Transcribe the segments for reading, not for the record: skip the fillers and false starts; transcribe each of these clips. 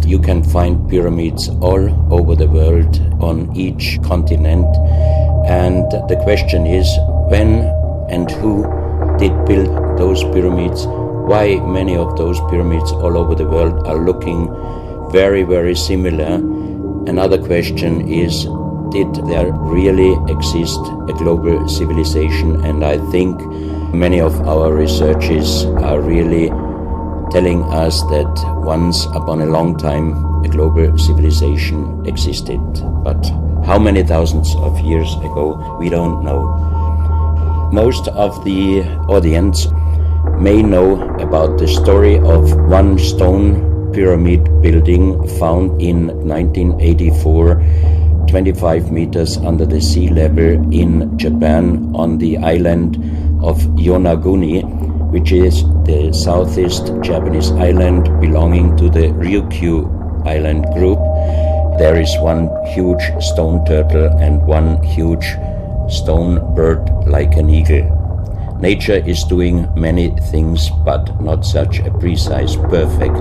You can find pyramids all over the world on each continent. And the question is, when and who did build those pyramids? Why many of those pyramids all over the world are looking very, very similar? Another question is, did there really exist a global civilization? And I think many of our researches are really telling us that once upon a long time a global civilization existed. But how many thousands of years ago, we don't know. Most of the audience may know about the story of one stone pyramid building found in 1984, 25 meters under the sea level in Japan on the island of Yonaguni, which is the southeast Japanese island belonging to the Ryukyu island group. There is one huge stone turtle and one huge stone bird like an eagle. Nature is doing many things, but not such a precise, perfect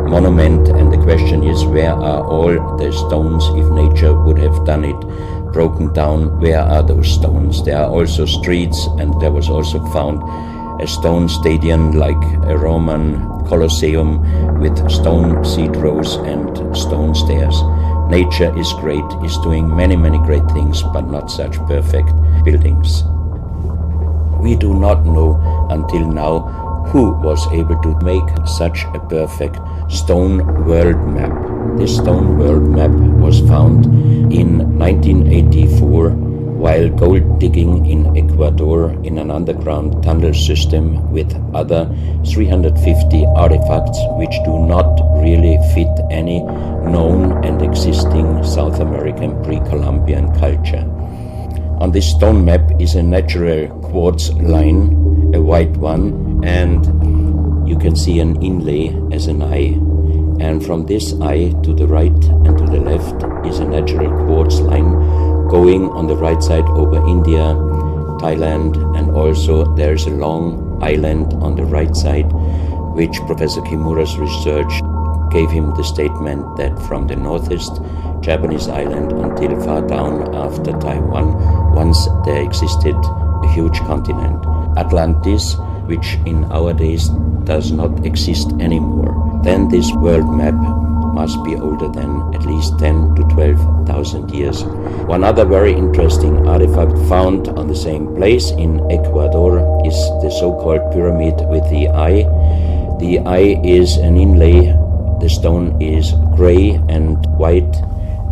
monument. And the question is, where are all the stones? If nature would have done it, broken down, where are those stones? There are also streets, and there was also found a stone stadium like a Roman Colosseum with stone seat rows and stone stairs. Nature is great, is doing many, many great things, but not such perfect buildings. We do not know until now who was able to make such a perfect stone world map. This stone world map was found in 1984 while gold digging in Ecuador in an underground tunnel system with other 350 artifacts which do not really fit any known and existing South American pre-Columbian culture. On this stone map is a natural quartz line, a white one, and you can see an inlay as an eye. And from this eye to the right and to the left is a natural quartz line going on the right side over India, Thailand, and also there's a long island on the right side, which Professor Kimura's research gave him the statement that from the northeast Japanese island until far down after Taiwan, once there existed a huge continent, Atlantis, which in our days does not exist anymore. Then this world map must be older than at least 10 to 12,000 years. One other very interesting artifact found on the same place in Ecuador is the so-called pyramid with the eye. The eye is an inlay. The stone is gray and white,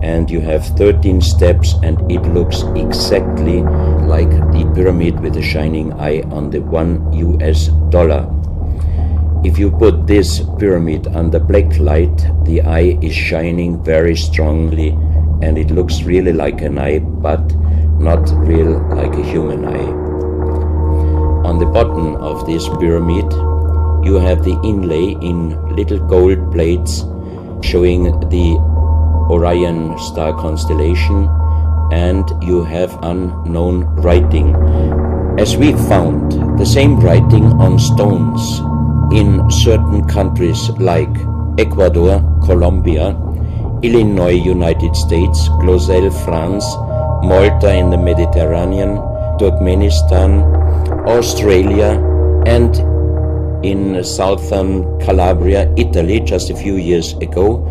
and you have 13 steps, and it looks exactly like the pyramid with the shining eye on the $1 US. If you put this pyramid under black light, the eye is shining very strongly, and it looks really like an eye, but not real like a human eye. On the bottom of this pyramid, you have the inlay in little gold plates showing the Orion star constellation, and you have unknown writing. As we found the same writing on stones in certain countries like Ecuador, Colombia, Illinois, United States, Clausel, France, Malta in the Mediterranean, Turkmenistan, Australia, and in southern Calabria, Italy, just a few years ago.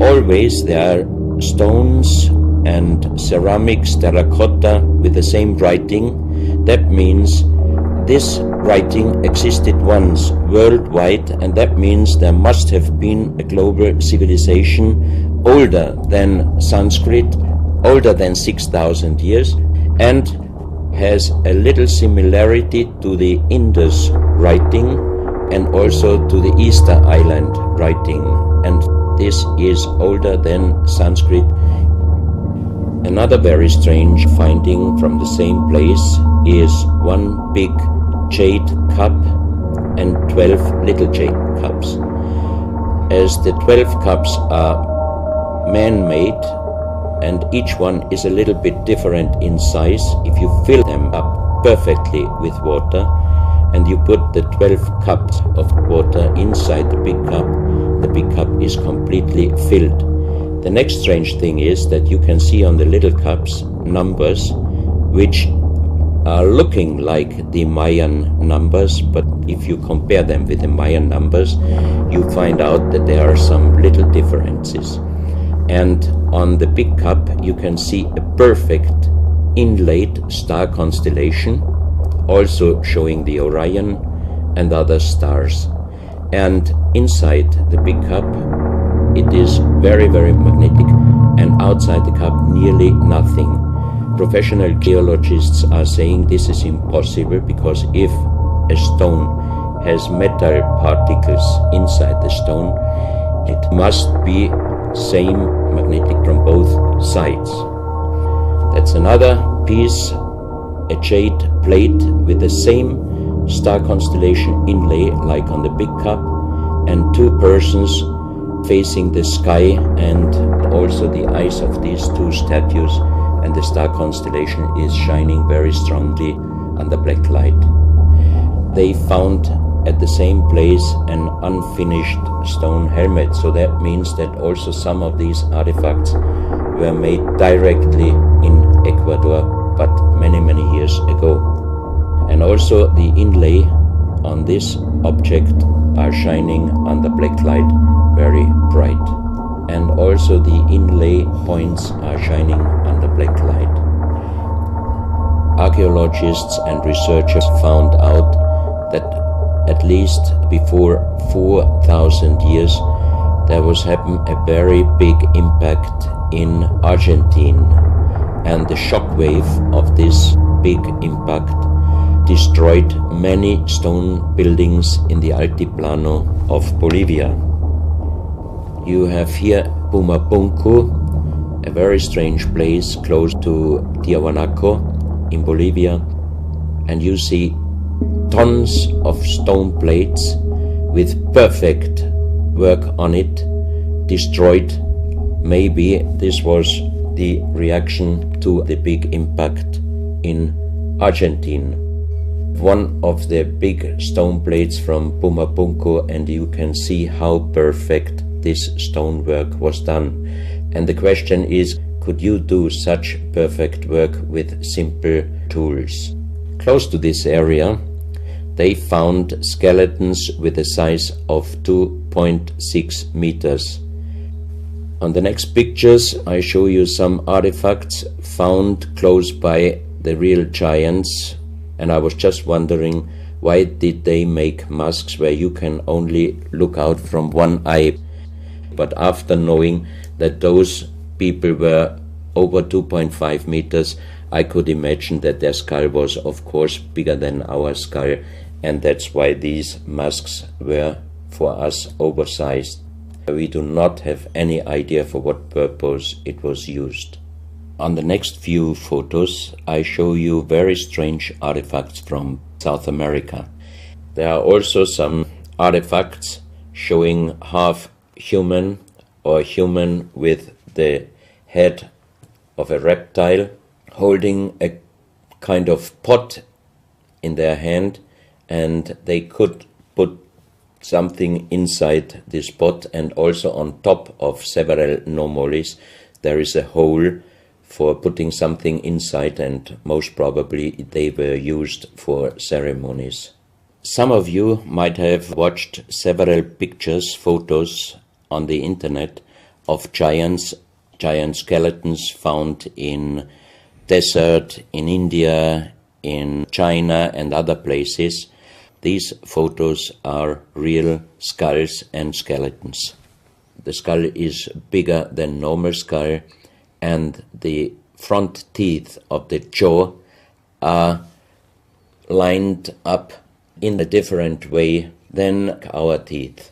Always there are stones and ceramics, terracotta with the same writing. That means this writing existed once worldwide, and that means there must have been a global civilization older than Sanskrit, older than 6,000 years, and has a little similarity to the Indus writing and also to the Easter Island writing, and this is older than Sanskrit. Another very strange finding from the same place is one big jade cup and 12 little jade cups. As the 12 cups are man-made and each one is a little bit different in size, if you fill them up perfectly with water and you put the 12 cups of water inside the big cup, the big cup is completely filled. The next strange thing is that you can see on the little cups numbers which are looking like the Mayan numbers, but if you compare them with the Mayan numbers, you find out that there are some little differences. And on the big cup you can see a perfect inlaid star constellation, also showing the Orion and other stars. And inside the big cup it is very, very magnetic, and outside the cup nearly nothing. Professional geologists are saying this is impossible, because if a stone has metal particles inside the stone, it must be same magnetic from both sides. That's another piece, a jade plate with the same star constellation inlay like on the big cup, and two persons facing the sky, and also the eyes of these two statues, and the star constellation is shining very strongly under black light. They found at the same place an unfinished stone helmet, so that means that also some of these artifacts were made directly in Ecuador, but many, many years ago. And also the inlay on this object are shining under black light very bright, and also the inlay points are shining under black light. Archaeologists and researchers found out that at least before 4,000 years there was happened a very big impact in Argentina, and the shock wave of this big impact destroyed many stone buildings in the Altiplano of Bolivia. You have here Pumapunku, a very strange place close to Tiahuanaco in Bolivia, and you see tons of stone plates with perfect work on it destroyed. Maybe this was the reaction to the big impact in Argentina. One of the big stone plates from Pumapunku, and you can see how perfect this stonework was done. And the question is, could you do such perfect work with simple tools? Close to this area they found skeletons with a size of 2.6 meters. On the next pictures I show you some artifacts found close by the real giants, and I was just wondering, why did they make masks where you can only look out from one eye? But after knowing that those people were over 2.5 meters, I could imagine that their skull was of course bigger than our skull, and that's why these masks were for us oversized. We do not have any idea for what purpose it was used. On the next few photos I show you very strange artifacts from South America. There are also some artifacts showing half human or human with the head of a reptile holding a kind of pot in their hand, and they could put something inside this pot, and also on top of several nomolis there is a hole for putting something inside, and most probably they were used for ceremonies. Some of you might have watched several pictures, photos on the internet of giant skeletons found in desert, in India, in China and other places. These photos are real skulls and skeletons. The skull is bigger than normal skull, and the front teeth of the jaw are lined up in a different way than our teeth.